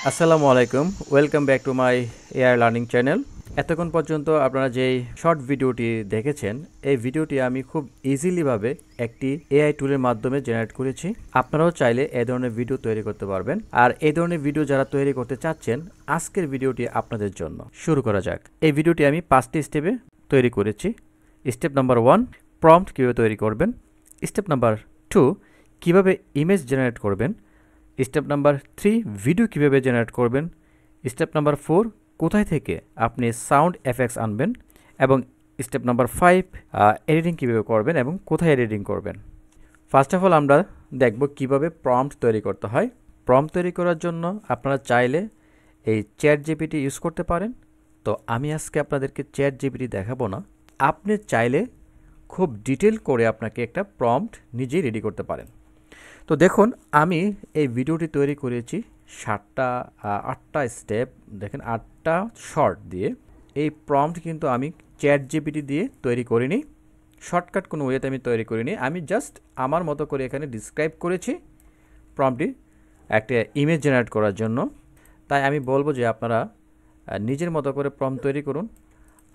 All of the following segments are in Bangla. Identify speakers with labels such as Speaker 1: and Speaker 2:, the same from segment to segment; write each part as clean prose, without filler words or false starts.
Speaker 1: আসসালামু আলাইকুম, welcome back to my AI learning channel. এতক্ষণ পর্যন্ত আপনারা যেই শর্ট ভিডিওটি দেখেছেন, এই ভিডিওটি আমি খুব ইজিলিভাবে একটি এআই টুলের মাধ্যমে জেনারেট করেছি। আপনারাও চাইলে এই ধরনের ভিডিও তৈরি করতে পারবেন। আর এই ধরনের ভিডিও যারা তৈরি করতে চাচ্ছেন, আজকের ভিডিওটি আপনাদের জন্য। শুরু করা যাক। এই ভিডিওটি আমি 5টি স্টেপে তৈরি করেছি। স্টেপ নাম্বার 1, প্রম্পট কীভাবে তৈরি করবেন। স্টেপ নাম্বার 2, কীভাবে ইমেজ জেনারেট করবেন। স্টেপ নাম্বার 3, ভিডিও কীভাবে জেনারেট করবেন। স্টেপ নাম্বার 4, কোথায় থেকে আপনি সাউন্ড এফেক্টস আনবেন। এবং স্টেপ নাম্বার 5, এডিটিং কীভাবে করবেন এবং কোথায় এডিটিং করবেন। ফার্স্ট অফ অল আমরা দেখব কিভাবে প্রম্পট তৈরি করতে হয়। প্রম্পট তৈরি করার জন্য আপনারা চাইলে এই চ্যাট জিপিটি ইউজ করতে পারেন। তো আমি আজকে আপনাদেরকে চ্যাট জিপিটি দেখাবো না। আপনি চাইলে খুব ডিটেল করে আপনাকে একটা প্রম্পট নিজেই রেডি করতে পারেন। তো দেখুন, আমি এই ভিডিওটি তৈরি করেছি 8টা স্টেপ, দেখেন 8টা শর্ট দিয়ে। এই প্রম্পট কিন্তু আমি চ্যাট জিপিটি দিয়ে তৈরি করিনি, শর্টকাট কোনো ওয়েতে আমি তৈরি করিনি। আমি জাস্ট আমার মতো করে এখানে ডিসক্রাইব করেছি প্রম্পটটি একটা ইমেজ জেনারেট করার জন্য। তাই আমি বলবো যে আপনারা নিজের মতো করে প্রম্পট তৈরি করুন।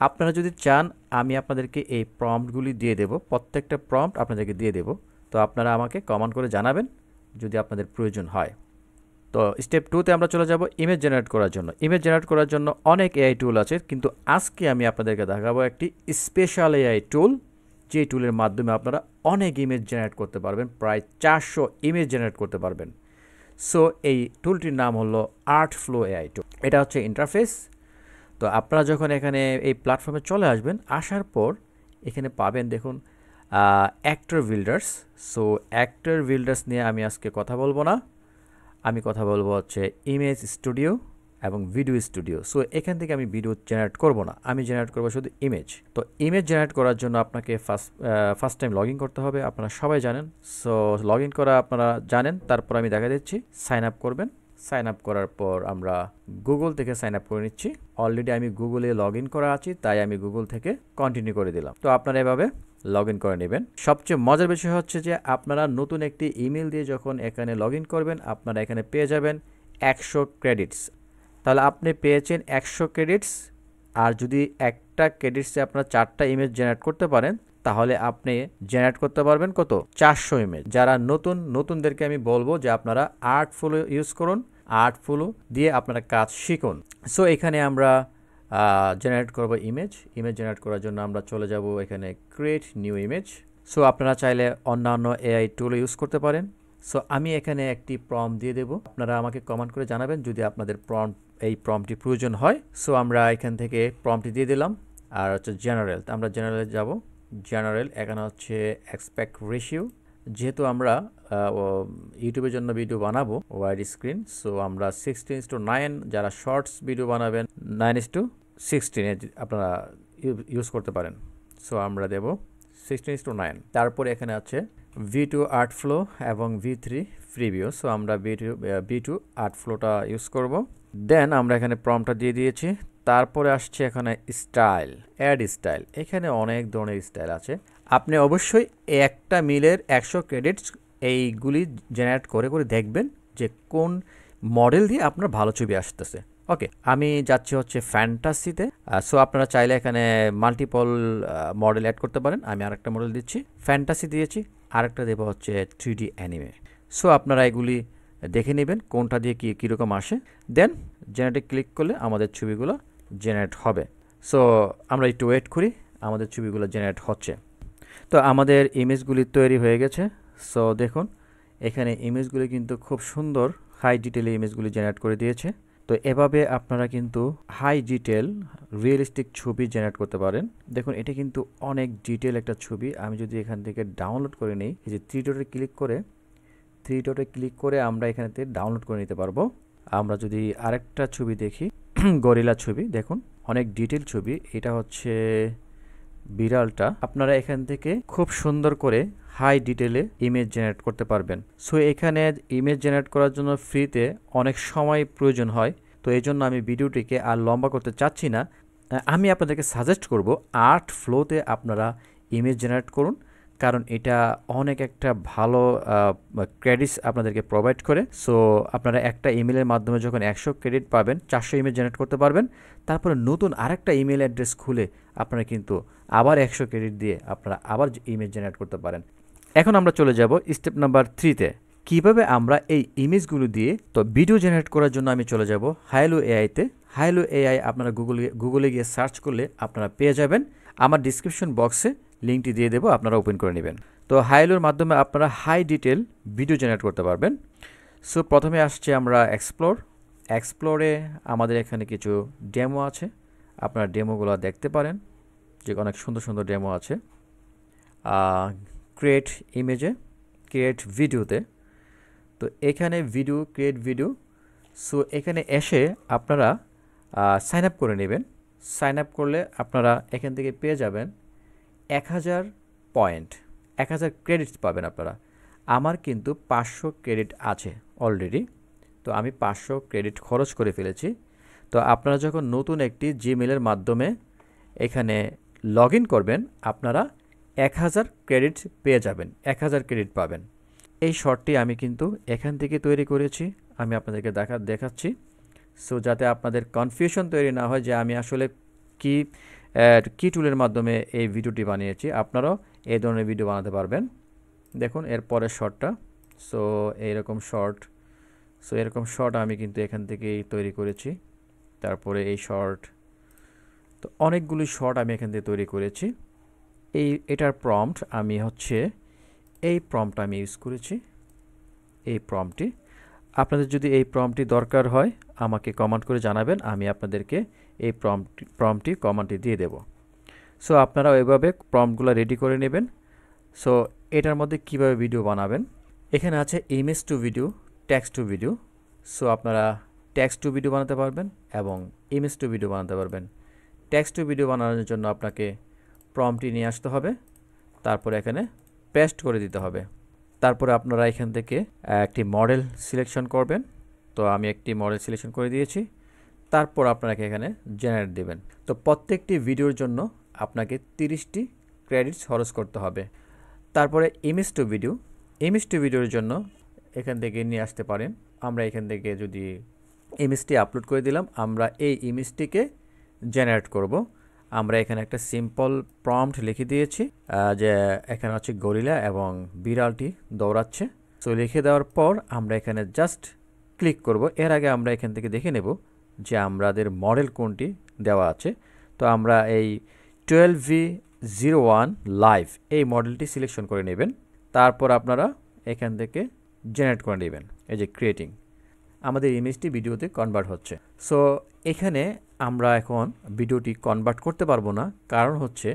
Speaker 1: আপনারা যদি চান আমি আপনাদেরকে এই প্রম্পটগুলি দিয়ে দেব, প্রত্যেকটা প্রম্পট আপনাদেরকে দিয়ে দেব। তো আপনারা আমাকে কমেন্ট করে জানাবেন যদি আপনাদের প্রয়োজন হয়। তো স্টেপ 2তে আমরা চলে যাব ইমেজ জেনারেট করার জন্য। ইমেজ জেনারেট করার জন্য অনেক এআই টুল আছে, কিন্তু আজকে আমি আপনাদেরকে দেখাবো একটি স্পেশাল এআই টুল, যে টুলের মাধ্যমে আপনারা অনেক ইমেজ জেনারেট করতে পারবেন, প্রায় 400 ইমেজ জেনারেট করতে পারবেন। সো এই টুলটির নাম হলো আর্টফ্লো এআই টুল। এটা হচ্ছে ইন্টারফেস। তো আপনারা যখন এখানে এই প্ল্যাটফর্মে চলে আসবেন, আসার পর এখানে পাবেন দেখুন actor builders. So actor builders নিয়ে আমি আজকে কথা বলবো না, আমি কথা বলবো হচ্ছে ইমেজ স্টুডিও এবং ভিডিও স্টুডিও। সো এখান থেকে আমি ভিডিও জেনারেট করব না, আমি জেনারেট করবো শুধু ইমেজ। তো ইমেজ জেনারেট করার জন্য আপনাকে ফার্স্ট টাইম লগ ইন করতে হবে, আপনারা সবাই জানেন। সো লগ ইন করা আপনারা জানেন, তারপর আমি দেখা দিচ্ছি সাইন আপ করবেন। সাইন আপ করার পর আমরা গুগল থেকে সাইন আপ করে নিচ্ছি। অলরেডি আমি গুগলে লগ ইন করা আছি, তাই আমি গুগল থেকে কন্টিনিউ করে দিলাম। তো আপনারা এভাবে লগ ইন করে নেবেন। সবচেয়ে মজার বিষয় হচ্ছে যে আপনারা নতুন একটি ইমেল দিয়ে যখন এখানে লগ ইন করবেন, আপনারা এখানে পেয়ে যাবেন 100 ক্রেডিটস। তাহলে আপনি পেয়েছেন 100 ক্রেডিটস। আর যদি একটা ক্রেডিটসে আপনারা 4টা ইমেজ জেনারেট করতে পারেন, তাহলে আপনি জেনারেট করতে পারবেন কত? 400 ইমেজ। যারা নতুনদেরকে আমি বলবো যে আপনারা আর্টফ্লো ইউজ করুন, আর্টফ্লো দিয়ে আপনারা কাজ শিখুন। সো এখানে আমরা জেনারেট করব ইমেজ জেনারেট করার জন্য আমরা চলে যাব এখানে ক্রিয়েট নিউ ইমেজ। সো আপনারা চাইলে অন্যান্য এআই টুল ইউজ করতে পারেন। সো আমি এখানে একটি প্রম্পট দিয়ে দেব, আপনারা আমাকে কমেন্ট করে জানাবেন যদি আপনাদের এই প্রম্পটটি প্রয়োজন হয়। সো আমরা এখান থেকে প্রম্পটটি দিয়ে দিলাম। আর হচ্ছে জেনারেল, আমরা জেনারেলে যাব। জেনারেল এখানে হচ্ছে এক্সপেক্ট রেশিও, যেহেতু আমরা ইউটিউবের জন্য ভিডিও বানাবো ওয়াইড স্ক্রিন, সো আমরা 16:9, যারা শর্টস ভিডিও বানাবেন 9:16 আপনারা ইউজ করতে পারেন। সো আমরা দেব 16:9। তারপরে এখানে আছে V2 আর্টফ্লো এবং V3 প্রিভিউ। সো আমরা V2 আর্টফ্লোটা ইউজ করব। দেন আমরা এখানে প্রম্পটটা দিয়ে দিয়েছি। তারপরে আসছে এখানে স্টাইল, অ্যাড স্টাইল। এখানে অনেক ধরনের স্টাইল আছে। আপনি অবশ্যই একটা মিলের 100 ক্রেডিটস এইগুলি জেনারেট করে দেখবেন যে কোন মডেল দিয়ে আপনার ভালো ছবি আসতেছে। ওকে, আমি যাচ্ছি হচ্ছে ফ্যান্টাসিতে। সো আপনারা চাইলে এখানে মাল্টিপল মডেল অ্যাড করতে পারেন। আমি আরেকটা মডেল দিচ্ছি, ফ্যান্টাসি দিয়েছি, আরেকটা দেবো হচ্ছে 3D অ্যানিমে। সো আপনারা এগুলি দেখে নেবেন কোনটা দিয়ে কীরকম আসে। দেন জেনারেটে ক্লিক করলে আমাদের ছবিগুলো জেনারেট হবে। সো আমরা একটু ওয়েট করি, আমাদের ছবিগুলো জেনারেট হচ্ছে। তো আমাদের ইমেজগুলি তৈরি হয়ে গেছে। সো দেখুন এখানে ইমেজগুলি কিন্তু খুব সুন্দর হাই ডিটেলে ইমেজগুলি জেনারেট করে দিয়েছে। তো এভাবে আপনারা কিন্তু হাই ডিটেল রিয়েলিস্টিক ছবি জেনারেট করতে পারেন। দেখুন এটা কিন্তু অনেক ডিটেল একটা ছবি। আমি যদি এখান থেকে ডাউনলোড করে নিই, এই যে থ্রি ডটে ক্লিক করে আমরা এখানে থেকে ডাউনলোড করে নিতে পারবো। আমরা যদি আরেকটা ছবি দেখি, গরিলা ছবি, দেখুন অনেক ডিটেল ছবি। এটা হচ্ছে বিড়ালটা। আপনারা এখান থেকে খুব সুন্দর করে হাই ডিটেলে ইমেজ জেনারেট করতে পারবেন। সো এখানে ইমেজ জেনারেট করার জন্য ফ্রিতে অনেক সময় প্রয়োজন হয়। তো এই জন্য আমি ভিডিওটিকে আর লম্বা করতে চাচ্ছি না। আমি আপনাদেরকে সাজেস্ট করব আর্টফ্লোতে আপনারা ইমেজ জেনারেট করুন, কারণ এটা অনেক একটা ভালো ক্রেডিটস আপনাদেরকে প্রোভাইড করে। সো আপনারা একটা ইমেলের মাধ্যমে যখন 100 ক্রেডিট পাবেন, 400 ইমেল জেনারেট করতে পারবেন। তারপরে নতুন আরেকটা ইমেল অ্যাড্রেস খুলে আপনারা কিন্তু আবার 100 ক্রেডিট দিয়ে আপনারা আবার ইমেল জেনারেট করতে পারেন। এখন আমরা চলে যাব স্টেপ নাম্বার 3-তে। কিভাবে আমরা এই ইমেজগুলো দিয়ে তো ভিডিও জেনারেট করার জন্য আমি চলে যাব হাইলো এআইতে। হাইলো এআই আপনারা গুগলে গিয়ে সার্চ করলে আপনারা পেয়ে যাবেন। আমার ডিসক্রিপশন বক্সে লিঙ্কটি দিয়ে দেবো, আপনারা ওপেন করে নেবেন। তো হাইলোর মাধ্যমে আপনারা হাই ডিটেল ভিডিও জেনারেট করতে পারবেন। সো প্রথমে আসছে আমরা এক্সপ্লোরে আমাদের এখানে কিছু ডেমো আছে, আপনারা ডেমোগুলো দেখতে পারেন, যে অনেক সুন্দর সুন্দর ডেমো আছে। ক্রিয়েট ইমেজে, ক্রিয়েট ভিডিওতে, তো এখানে ভিডিও, ক্রিয়েট ভিডিও। সো এখানে এসে আপনারা সাইন আপ করে নেবেন। সাইন আপ করলে আপনারা এখান থেকে পেয়ে যাবেন 1000 পয়েন্ট, 1000 ক্রেডিটস পাবেন আপনারা। আমার কিন্তু 500 ক্রেডিট আছে অলরেডি, তো আমি 500 ক্রেডিট খরচ করে ফেলেছি। তো আপনারা যখন নতুন একটি জিমেলের মাধ্যমে এখানে লগ ইন করবেন, আপনারা 1000 ক্রেডিট পেয়ে যাবেন, 1000 ক্রেডিট পাবেন। এই শর্টটি আমি কিন্তু এখান থেকে তৈরি করেছি, আমি আপনাদেরকে দেখাচ্ছি। সো যাতে আপনাদের কনফিউশন তৈরি না হয় যে আমি আসলে কি টুলের মাধ্যমে এই ভিডিওটি বানিয়েছি, আপনারাও এই ধরনের ভিডিও বানাতে পারবেন। দেখুন এরপরের শর্টটা। সো এরকম শর্ট আমি কিন্তু এখান থেকেই তৈরি করেছি। তারপরে এই শর্ট, তো অনেকগুলি শর্ট আমি এখান থেকে তৈরি করেছি। এটার প্রম্পট আমি এই প্রম্পট আমি ইউজ করেছি, এই প্রম্পটটি। আপনাদের যদি এই প্রম্পটটি দরকার হয় আমাকে কমেন্ট করে জানাবেন, আমি আপনাদেরকে এই প্রম্পটটি কমেন্টে দিয়ে দেব। সো আপনারা এভাবে প্রম্পটগুলো রেডি করে নেবেন। সো এটার মধ্যে কিভাবে ভিডিও বানাবেন, এখানে আছে image to video, text to video. So আপনারা টেক্সট টু ভিডিও বানাতে পারবেন এবং ইমেজ টু ভিডিও বানাতে পারবেন। টেক্সট টু ভিডিও বানানোর জন্য আপনাকে প্রম্পটটি নিয়ে আসতে হবে, তারপরে এখানে পেস্ট করে দিতে হবে। তারপরে আপনারা এখান থেকে একটি মডেল সিলেকশন করবেন। তো আমি একটি মডেল সিলেকশন করে দিয়েছি। তারপর আপনাকে এখানে জেনারেট দেবেন। তো প্রত্যেকটি ভিডিওর জন্য আপনাকে 30টি ক্রেডিটস খরচ করতে হবে। তারপরে ইমেজ টু ভিডিওর জন্য এখান থেকে নিয়ে আসতে পারেন। আমরা এখান থেকে যদি ইমেজটি আপলোড করে দিলাম, আমরা এই ইমেজটিকে জেনারেট করব। আমরা এখানে একটা সিম্পল প্রম্পট লিখে দিয়েছি, যে এখানে হচ্ছে গরিলা এবং বিড়ালটি দৌড়াচ্ছে। সো লিখে দেওয়ার পর আমরা এখানে জাস্ট ক্লিক করব। এর আগে আমরা এখান থেকে দেখে নেব যে আমাদের মডেল কোনটি দেওয়া আছে। তো আমরা এই 12V01 লাইভ এই মডেলটি সিলেকশন করে নেবেন। তারপর আপনারা এখান থেকে জেনারেট করে নেবেন। এই যে ক্রিয়েটিং, আমাদের ইমেজটি ভিডিওতে কনভার্ট হচ্ছে। সো এখানে আমরা এখন ভিডিওটি কনভার্ট করতে পারবো না, কারণ হচ্ছে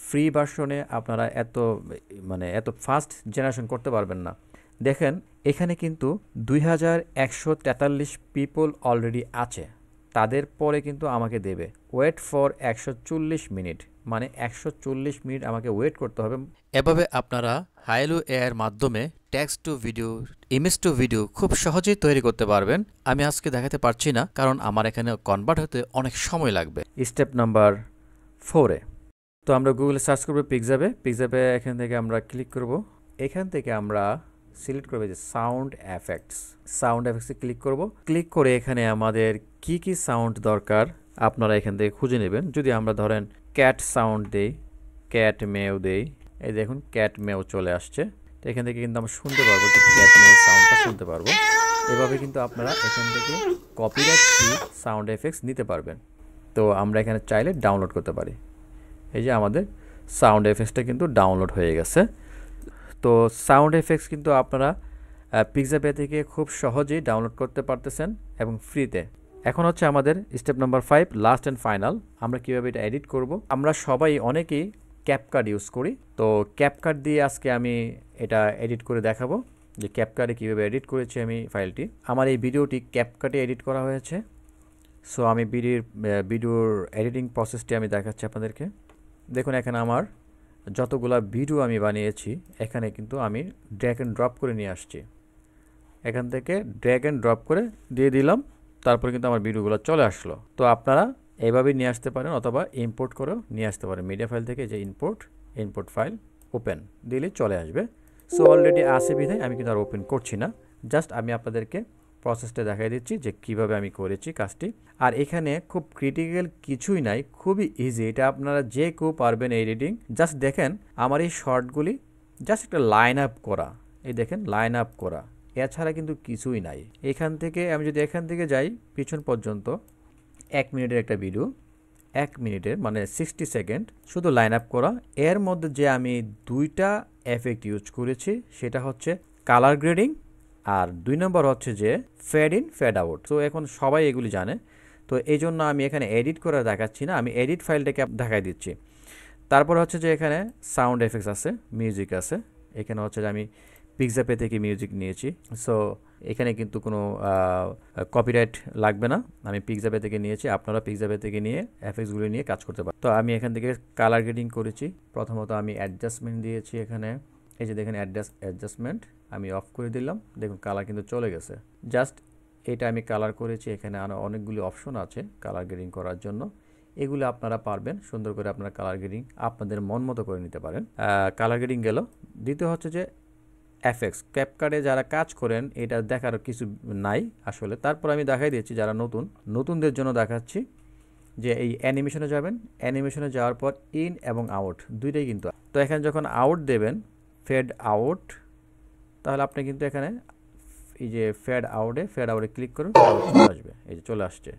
Speaker 1: ফ্রি ভার্সনে আপনারা এত ফাস্ট জেনারেশন করতে পারবেন না। দেখেন এখানে কিন্তু 2143 পিপল অলরেডি আছে, তাদের পরে কিন্তু আমাকে দেবে ওয়েট ফর 140 মিনিট, মানে 140 মিনিট আমাকে ওয়েট করতে হবে। এভাবে আপনারা হাইলো এআইয়ের মাধ্যমে text to video, image to video খুব সহজেই তৈরি করতে পারবেন। আমি আজকে দেখাতে পারছি না, কারণ আমার এখানে কনভার্ট হতে অনেক সময় লাগবে। স্টেপ নাম্বার 4-এ তো আমরা গুগলে সার্চ করবো পিক্সাবে এখান থেকে আমরা ক্লিক করব। এখান থেকে আমরা সিলেক্ট করবে যে সাউন্ড এফেক্টসে ক্লিক করব। ক্লিক করে এখানে আমাদের কি সাউন্ড দরকার আপনারা এখান থেকে খুঁজে নেবেন। যদি আমরা ধরেন ক্যাট সাউন্ড দেই, ক্যাট মেও দেই, এই দেখুন ক্যাট মেও চলে আসছে। তো এখান থেকে কিন্তু আমরা শুনতে পারবো যে ক্যাট মেও সাউন্ডটা শুনতে পারবো। এভাবে কিন্তু আপনারা এখান থেকে কপিরাইট ফ্রি সাউন্ড এফেক্টস নিতে পারবেন। তো আমরা এখানে চাইলে ডাউনলোড করতে পারি। এই যে আমাদের সাউন্ড এফেক্টসটা কিন্তু ডাউনলোড হয়ে গেছে। তো সাউন্ড এফেক্টস কিন্তু আপনারা পিক্সাবে থেকে খুব সহজেই ডাউনলোড করতে পারতেছেন এবং ফ্রিতে। এখন হচ্ছে আমাদের step number 5, last and final. আমরা কীভাবে এটা এডিট করব। আমরা সবাই অনেকেই ক্যাপকাট ইউজ করি। তো ক্যাপকাট দিয়ে আজকে আমি এটা এডিট করে দেখাবো যে ক্যাপকাটে কীভাবে এডিট করেছি আমি ফাইলটি। আমার এই ভিডিওটি ক্যাপকাটে এডিট করা হয়েছে। সো আমি ভিডিওর এডিটিং প্রসেসটি আমি দেখাচ্ছি আপনাদেরকে। দেখুন এখানে আমার যতগুলা ভিডিও আমি বানিয়েছি এখানে কিন্তু আমি ড্র্যাগ অ্যান্ড ড্রপ করে নিয়ে আসছি। এখান থেকে ড্র্যাগ অ্যান্ড ড্রপ করে দিয়ে দিলাম, তারপরে কিন্তু আমার ভিডিওগুলো চলে আসলো। তো আপনারা এইভাবেই নিয়ে আসতে পারেন অথবা ইম্পোর্ট করেও নিয়ে আসতে পারেন মিডিয়া ফাইল থেকে। যে ইম্পোর্ট ফাইল, ওপেন দিলে চলে আসবে। সো অলরেডি আছে বিধায় আমি কিন্তু আর ওপেন করছি না, জাস্ট আমি আপনাদেরকে প্রসেসটা দেখাই দিচ্ছি যে কিভাবে আমি করেছি কাজটি। আর এখানে খুব ক্রিটিক্যাল কিছুই নাই, খুবই ইজি, এটা আপনারা যে কেউ পারবেন এডিটিং। জাস্ট দেখেন আমার এই শর্টগুলি জাস্ট একটা লাইন আপ করা, এই দেখেন লাইন আপ করা, এছাড়া কিন্তু কিছুই নাই। এখান থেকে আমি যদি এখান থেকে যাই পিছন পর্যন্ত 1 মিনিটের একটা ভিডিও, 1 মিনিটের মানে 60 সেকেন্ড শুধু লাইন আপ করা। এর মধ্যে যে আমি 2টা এফেক্ট ইউজ করেছি সেটা হচ্ছে কালার গ্রেডিং, আর 2 নম্বর হচ্ছে যে ফেড ইন ফেড আউট। তো এখন সবাই এগুলি জানে, তো এই জন্য আমি এখানে এডিট করে দেখাচ্ছি না, আমি এডিট ফাইলটাকে দেখাই দিচ্ছি। তারপর হচ্ছে যে এখানে সাউন্ড এফেক্টস আছে, মিউজিক আছে। এখানে হচ্ছে যে আমি পিক্সাপে থেকে মিউজিক নিয়েছি, সো এখানে কিন্তু কোনো কপিরাইট লাগবে না, আমি পিক্সাপে থেকে নিয়েছি। আপনারা পিক্সাপে থেকে নিয়ে এফেক্টসগুলো নিয়ে কাজ করতে পারেন। তো আমি এখান থেকে কালার গ্রেডিং করেছি। প্রথমত আমি অ্যাডজাস্টমেন্ট দিয়েছি এখানে, এই যে দেখেন অ্যাডজাস্টমেন্ট আমি অফ করে দিলাম, দেখুন কালার কিন্তু চলে গেছে। জাস্ট এটা আমি কালার করেছি। এখানে আরও অনেকগুলি অপশন আছে কালার গ্রেডিং করার জন্য, এগুলো আপনারা পারবেন সুন্দর করে আপনারা কালার গ্রেডিং আপনাদের মন মতো করে নিতে পারেন। কালার গ্রেডিং গেল। দ্বিতীয় হচ্ছে যে এফএক্স, ক্যাপকাটে যারা কাজ করেন এটা দেখার কিছু নাই আসলে, তারপর আমি দেখাই দিচ্ছি যারা নতুনদের জন্য দেখাচ্ছি যে এই অ্যানিমেশনে যাবেন, অ্যানিমেশনে যাওয়ার পর ইন এবং আউট দুইটাই কিন্তু। তো এখানে যখন আউট দেবেন ফেড আউট, তাহলে আপনি কিন্তু এখানে এই যে ফেড আউটে ক্লিক করুন, চলে আসবে, এই যে চলে আসছে।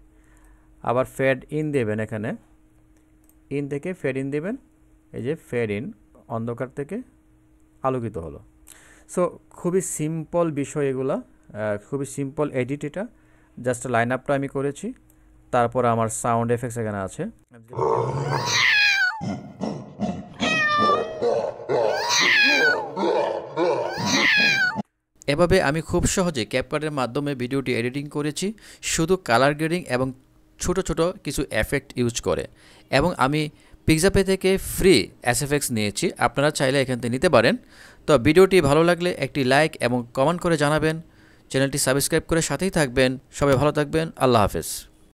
Speaker 1: আবার ফেড ইন দেবেন, এখানে ইন থেকে ফেড ইন দেবেন, এই যে ফেড ইন অন্ধকার থেকে আলোকিত হলো। সো খুবই সিম্পল বিষয় এগুলা, খুবই সিম্পল এডিট। এটা জাস্ট লাইন আপটা আমি করেছি, তারপর আমার সাউন্ড এফেক্টস এখানে আছে। এভাবে আমি খুব সহজে ক্যাপকাটের মাধ্যমে ভিডিওটি এডিটিং করেছি, শুধু কালার গ্রেডিং এবং ছোট ছোট কিছু এফেক্ট ইউজ করে। এবং আমি পিক্সাপে থেকে ফ্রি এসএফএক্স নিয়েছি, আপনারা চাইলে এখান থেকে নিতে পারেন। তো ভিডিওটি ভালো লাগলে একটি লাইক এবং কমেন্ট করে জানাবেন, চ্যানেলটি সাবস্ক্রাইব করে সাথেই থাকবেন। সবাই ভালো থাকবেন, আল্লাহ হাফেজ।